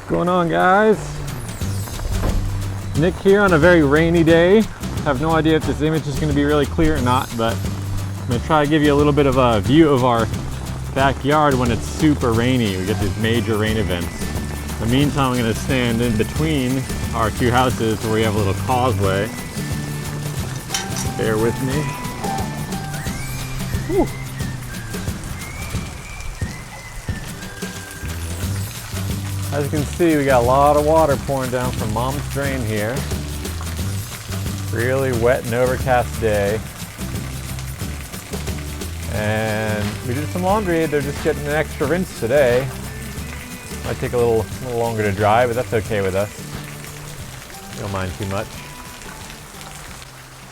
What's going on, guys? Nick here on a very rainy day. I have no idea if this image is going to be really clear or not, but I'm going to try to give you a little bit of a view of our backyard when it's super rainy. We get these major rain events. In the meantime, I'm going to stand in between our two houses where we have a little causeway. Bear with me. Whew. As you can see, we got a lot of water pouring down from Mom's drain here. Really wet and overcast day. And we did some laundry. They're just getting an extra rinse today. Might take a little longer to dry, but that's okay with us. We don't mind too much.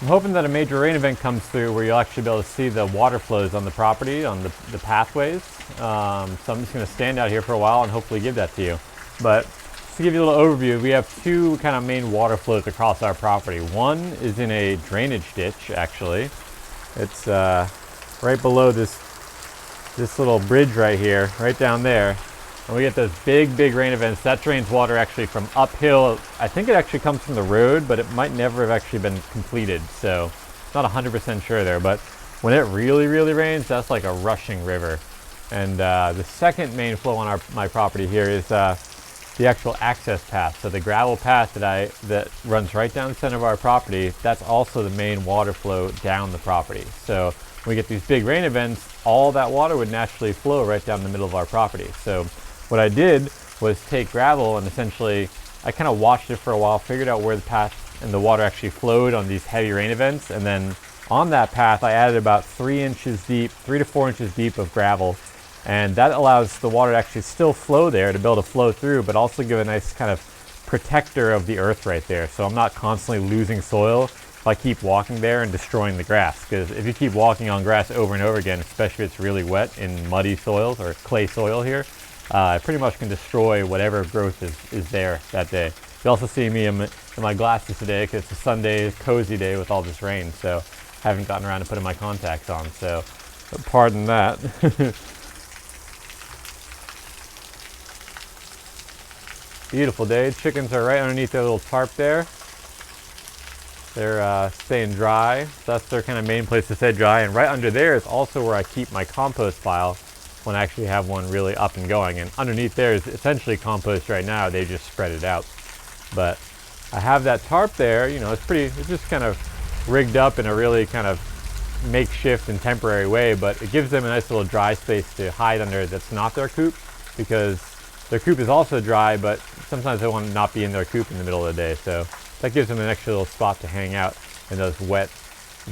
I'm hoping that a major rain event comes through where you'll actually be able to see the water flows on the property, on the pathways. So I'm just going to stand out here for a while and hopefully give that to you. But just to give you a little overview, we have two kind of main water flows across our property. One is in a drainage ditch, actually. It's right below this little bridge right here, right down there. And we get those big rain events. That drains water actually from uphill. I think it actually comes from the road, but it might never have actually been completed. So not 100% sure there, but when it really that that's like a rushing river. And the second main flow on my property here is the actual access path. So the gravel path that runs right down the center of our property, that's also the main water flow down the property. So when we get these big rain events, all that water would naturally flow right down the middle of our property. So what I did was take gravel and essentially I kind of washed it for a while, figured out where the path and the water actually flowed on these heavy rain events, and then on that path I added about 3 to 4 inches deep of gravel, and that allows the water to actually still flow there, to be able to flow through, but also give a nice kind of protector of the earth right there. So I'm not constantly losing soil if I keep walking there and destroying the grass, because if you keep walking on grass over and over again, especially if it's really wet in muddy soils or clay soil here, it pretty much can destroy whatever growth is there that day. You also see me in my glasses today because it's a Sunday cozy day with all this rain, so I haven't gotten around to putting my contacts on, so pardon that. Beautiful day. Chickens are right underneath their little tarp there. They're staying dry. So that's their kind of main place to stay dry, and right under there is also where I keep my compost pile when I actually have one really up and going. And underneath there is essentially compost right now. They just spread it out. But I have that tarp there, you know, it's just kind of rigged up in a really kind of makeshift and temporary way, but it gives them a nice little dry space to hide under that's not their coop, because their coop is also dry, but sometimes they want to not be in their coop in the middle of the day. So that gives them an extra little spot to hang out in these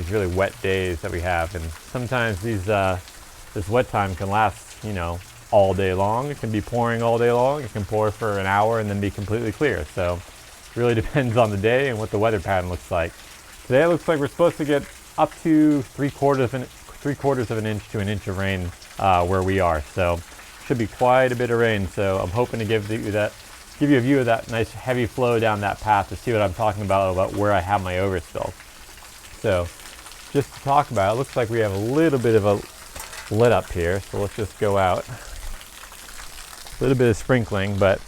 really wet days that we have. And sometimes this wet time can last, you know, all day long. It can be pouring all day long. It can pour for an hour and then be completely clear. So it really depends on the day and what the weather pattern looks like. Today it looks like we're supposed to get up to 3/4 of an inch to an inch of rain where we are. So should be quite a bit of rain. So I'm hoping to give you a view of that nice heavy flow down that path to see what I'm talking about where I have my overspill. So just to talk about it, looks like we have a little bit of a let up here, so let's just go out. A little bit of sprinkling, but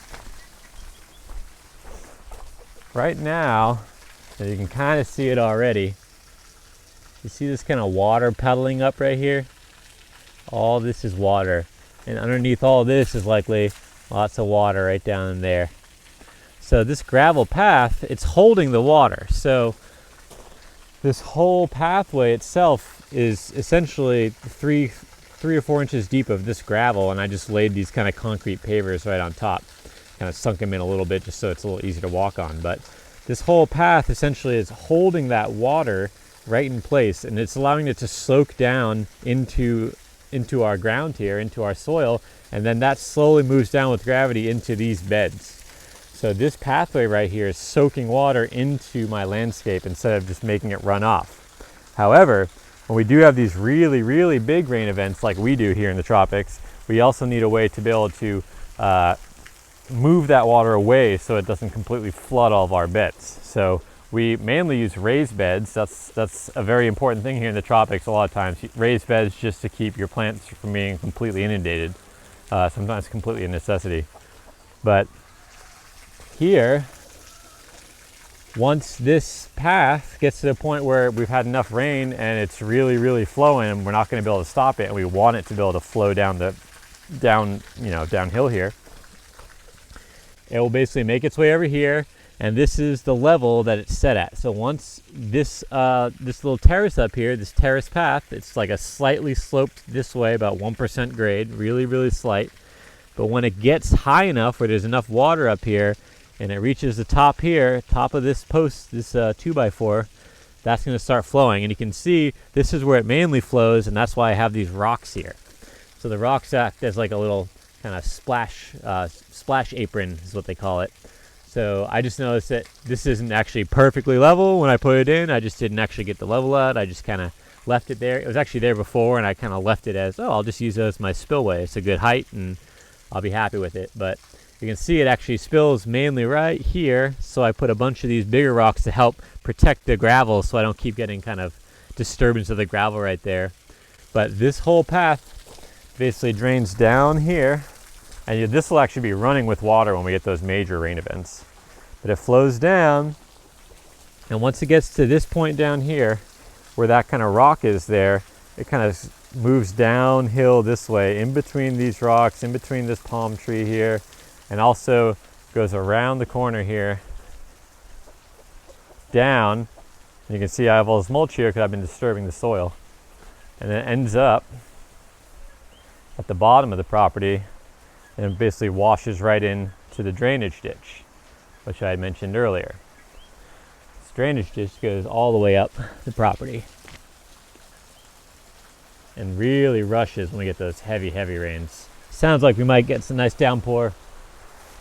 right now, you can kind of see it already. You see this kind of water puddling up right here? All this is water, and underneath all this is likely lots of water right down in there. So this gravel path, it's holding the water. So this whole pathway itself is essentially 3 or 4 inches deep of this gravel, and I just laid these kind of concrete pavers right on top. Kind of sunk them in a little bit just so it's a little easier to walk on. But this whole path essentially is holding that water right in place, and it's allowing it to soak down into our ground here, into our soil, and then that slowly moves down with gravity into these beds. So this pathway right here is soaking water into my landscape instead of just making it run off. However, when we do have these really big rain events like we do here in the tropics, we also need a way to be able to move that water away so it doesn't completely flood all of our beds. So we mainly use raised beds. That's a very important thing here in the tropics. A lot of times, raised beds just to keep your plants from being completely inundated. Sometimes completely a necessity. But here, once this path gets to the point where we've had enough rain and it's really, really flowing, and we're not going to be able to stop it, and we want it to be able to flow downhill here, it will basically make its way over here, and this is the level that it's set at. So once this little terrace up here, this terrace path, it's like a slightly sloped this way, about 1% grade, really, really slight. But when it gets high enough where there's enough water up here, and it reaches the top here, top of this post, this 2x4, that's going to start flowing. And you can see this is where it mainly flows, and that's why I have these rocks here. So the rocks act as like a little kind of splash apron is what they call it. So I just noticed that this isn't actually perfectly level when I put it in. I just didn't actually get the level out. I just kind of left it there. It was actually there before, and I kind of left it as, oh, I'll just use it as my spillway. It's a good height, and I'll be happy with it. But you can see it actually spills mainly right here. So I put a bunch of these bigger rocks to help protect the gravel so I don't keep getting kind of disturbance of the gravel right there. But this whole path basically drains down here. And this will actually be running with water when we get those major rain events. But it flows down, and once it gets to this point down here, where that kind of rock is there, it kind of moves downhill this way, in between these rocks, in between this palm tree here, and also goes around the corner here, down. And you can see I have all this mulch here because I've been disturbing the soil. And then it ends up at the bottom of the property, and it basically washes right into the drainage ditch, which I had mentioned earlier. This drainage ditch goes all the way up the property and really rushes when we get those heavy, heavy rains. Sounds like we might get some nice downpour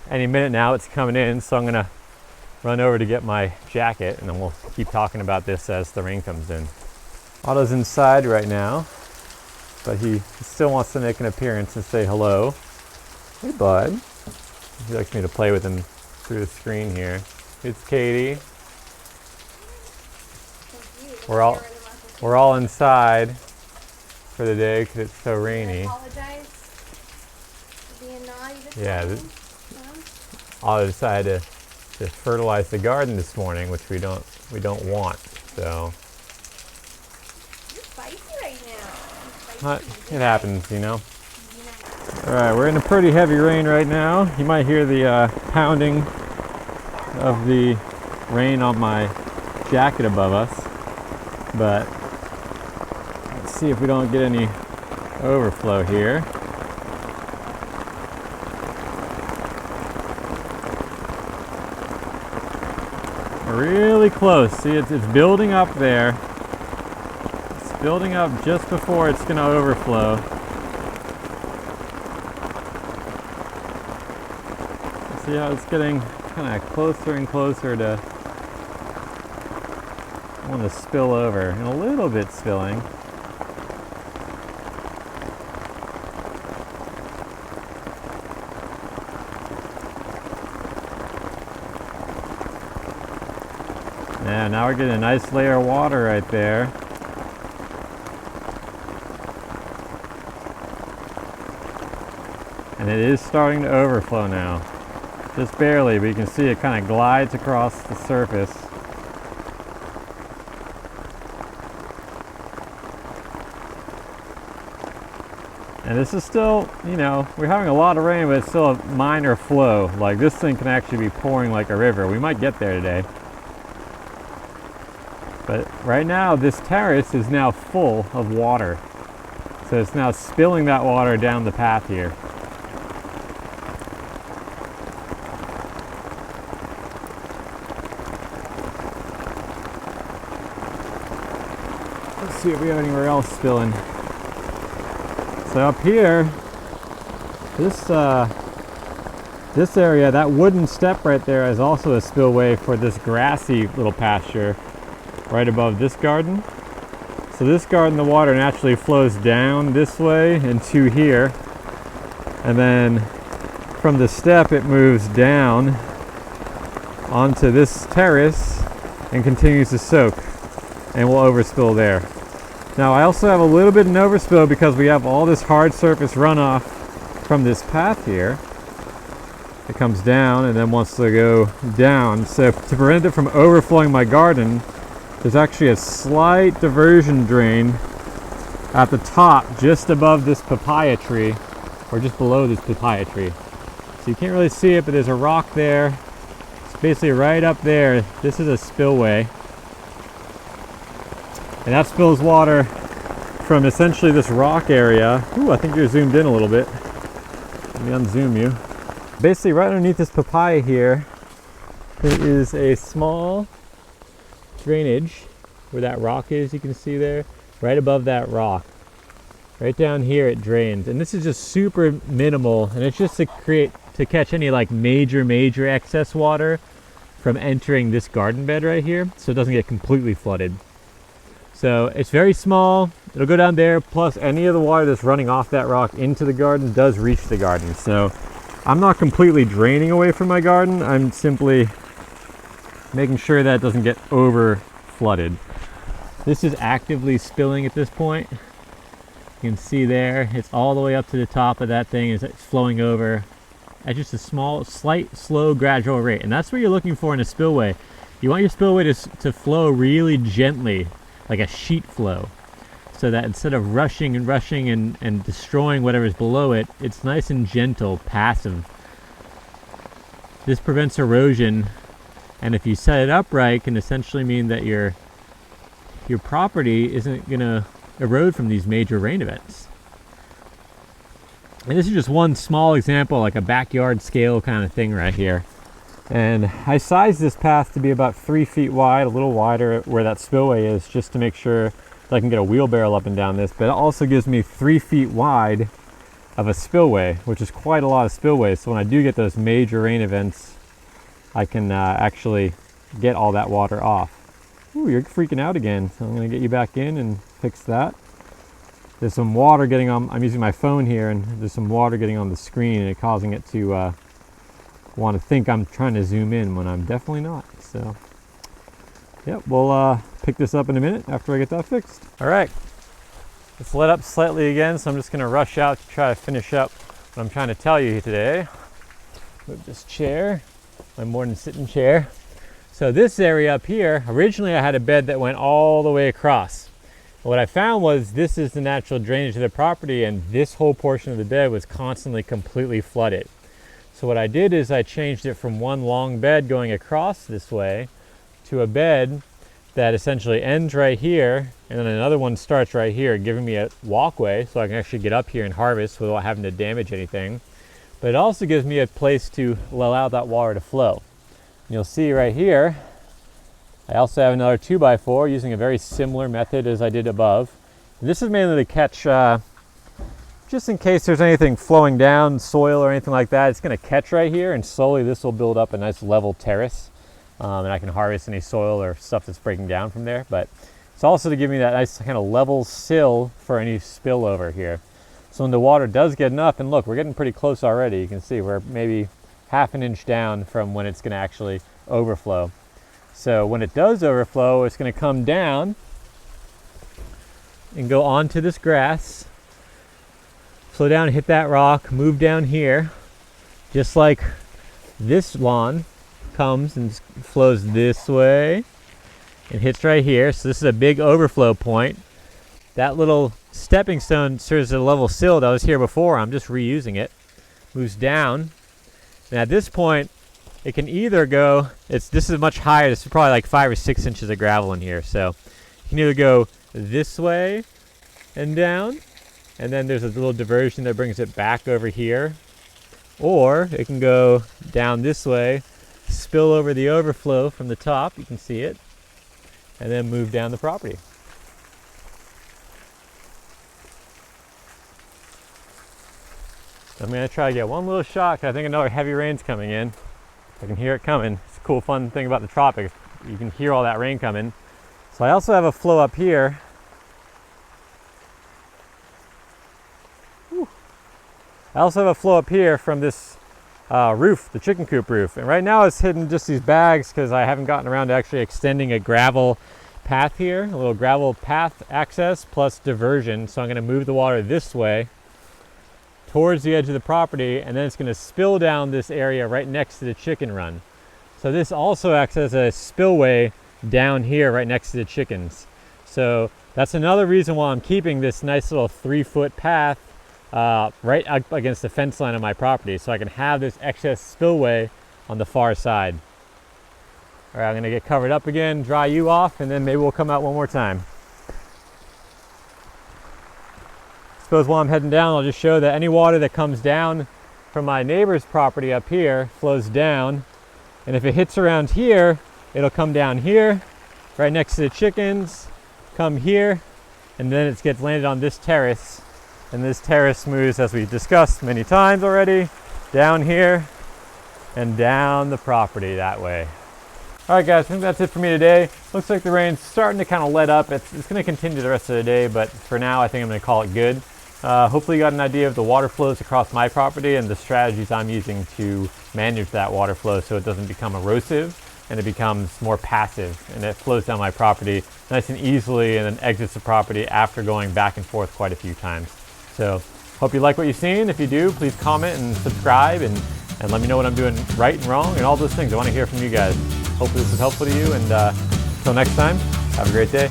any minute now. It's coming in, so I'm gonna run over to get my jacket, and then we'll keep talking about this as the rain comes in. Otto's inside right now, but he still wants to make an appearance and say hello. Hey, bud. He likes me to play with him through the screen here. It's Katie. We're all inside for the day because it's so rainy. I apologize for being naughty this morning. Otto decided to fertilize the garden this morning, which we don't want. So you're spicy right now. It happens, you know. Alright, we're in a pretty heavy rain right now. You might hear the pounding of the rain on my jacket above us. But let's see if we don't get any overflow here. Really close. See, it's building up there. It's building up just before it's going to overflow. See how it's getting kind of closer and closer to want to spill over, and a little bit spilling. Yeah, now we're getting a nice layer of water right there. And it is starting to overflow now. Just barely, but you can see it kind of glides across the surface. And this is still, you know, we're having a lot of rain, but it's still a minor flow. Like, this thing can actually be pouring like a river. We might get there today. But right now, this terrace is now full of water. So it's now spilling that water down the path here. Let's see if we have anywhere else spilling. So up here, this area, that wooden step right there is also a spillway for this grassy little pasture right above this garden. So this garden, the water naturally flows down this way into here, and then from the step it moves down onto this terrace and continues to soak, and will overspill there. Now I also have a little bit of an overspill because we have all this hard surface runoff from this path here. It comes down and then wants to go down. So to prevent it from overflowing my garden, there's actually a slight diversion drain at the top just above this papaya tree, or just below this papaya tree. So you can't really see it, but there's a rock there. It's basically right up there. This is a spillway. And that spills water from essentially this rock area. Ooh, I think you're zoomed in a little bit. Let me unzoom you. Basically right underneath this papaya here, there is a small drainage where that rock is, you can see there, right above that rock. Right down here it drains, and this is just super minimal, and it's just to catch any like major excess water from entering this garden bed right here, so it doesn't get completely flooded. So it's very small, it'll go down there, plus any of the water that's running off that rock into the garden does reach the garden. So I'm not completely draining away from my garden, I'm simply making sure that it doesn't get over flooded. This is actively spilling at this point. You can see there, it's all the way up to the top of that thing, it's flowing over at just a small, slight, slow, gradual rate. And that's what you're looking for in a spillway. You want your spillway to flow really gently, like a sheet flow, so that instead of rushing and destroying whatever's below it, it's nice and gentle, passive. This prevents erosion, and if you set it up right, can essentially mean that your property isn't gonna erode from these major rain events. And this is just one small example, like a backyard scale kind of thing right here. And I sized this path to be about 3 feet wide, a little wider where that spillway is, just to make sure that I can get a wheelbarrow up and down this. But it also gives me 3 feet wide of a spillway, which is quite a lot of spillways. So when I do get those major rain events, I can actually get all that water off. Ooh, you're freaking out again. So I'm gonna get you back in and fix that. There's some water getting on, I'm using my phone here, and there's some water getting on the screen and causing it to want to think I'm trying to zoom in when I'm definitely not. So, yep, we'll pick this up in a minute after I get that fixed. All right, it's lit up slightly again, so I'm just gonna rush out to try to finish up what I'm trying to tell you today. Move this chair, my morning sitting chair. So this area up here, originally I had a bed that went all the way across. What I found was this is the natural drainage of the property, and this whole portion of the bed was constantly completely flooded. So what I did is I changed it from one long bed going across this way to a bed that essentially ends right here, and then another one starts right here, giving me a walkway so I can actually get up here and harvest without having to damage anything. But it also gives me a place to allow that water to flow. You'll see right here, I also have another 2x4 using a very similar method as I did above. And this is mainly to catch, just in case there's anything flowing down, soil or anything like that, it's gonna catch right here, and slowly this will build up a nice level terrace. And I can harvest any soil or stuff that's breaking down from there. But it's also to give me that nice kind of level sill for any spillover here. So when the water does get enough, and look, we're getting pretty close already, you can see we're maybe half an inch down from when it's going to actually overflow. So when it does overflow, it's going to come down and go onto this grass, slow down, hit that rock, move down here, just like this lawn comes and flows this way and hits right here. So this is a big overflow point. That little stepping stone serves as a level sill that was here before. I'm just reusing it. Moves down. And at this point, it can either go, this is much higher, this is probably like 5 or 6 inches of gravel in here. So you can either go this way and down, and then there's a little diversion that brings it back over here. Or it can go down this way, spill over the overflow from the top, you can see it, and then move down the property. I'm going to try to get one little shot, because I think another heavy rain's coming in. I can hear it coming. It's a cool, fun thing about the tropics. You can hear all that rain coming. So I also have a flow up here. Whew. I also have a flow up here from this roof, the chicken coop roof. And right now it's hidden just these bags because I haven't gotten around to actually extending a gravel path here, a little gravel path access plus diversion. So I'm going to move the water this way towards the edge of the property, and then it's going to spill down this area right next to the chicken run. So this also acts as a spillway down here right next to the chickens. So that's another reason why I'm keeping this nice little 3-foot path right up against the fence line of my property, so I can have this excess spillway on the far side. All right, I'm gonna get covered up again, dry you off, and then maybe we'll come out one more time. Suppose while I'm heading down, I'll just show that any water that comes down from my neighbor's property up here flows down, and if it hits around here, it'll come down here, right next to the chickens, come here, and then it gets landed on this terrace, and this terrace moves, as we've discussed many times already, down here and down the property that way. All right, guys, I think that's it for me today. Looks like the rain's starting to kind of let up. It's going to continue the rest of the day, but for now, I think I'm going to call it good. Hopefully you got an idea of the water flows across my property and the strategies I'm using to manage that water flow so it doesn't become erosive and it becomes more passive and it flows down my property nice and easily and then exits the property after going back and forth quite a few times. So hope you like what you've seen. If you do, please comment and subscribe and let me know what I'm doing right and wrong and all those things. I want to hear from you guys. Hopefully this is helpful to you, and until next time, have a great day.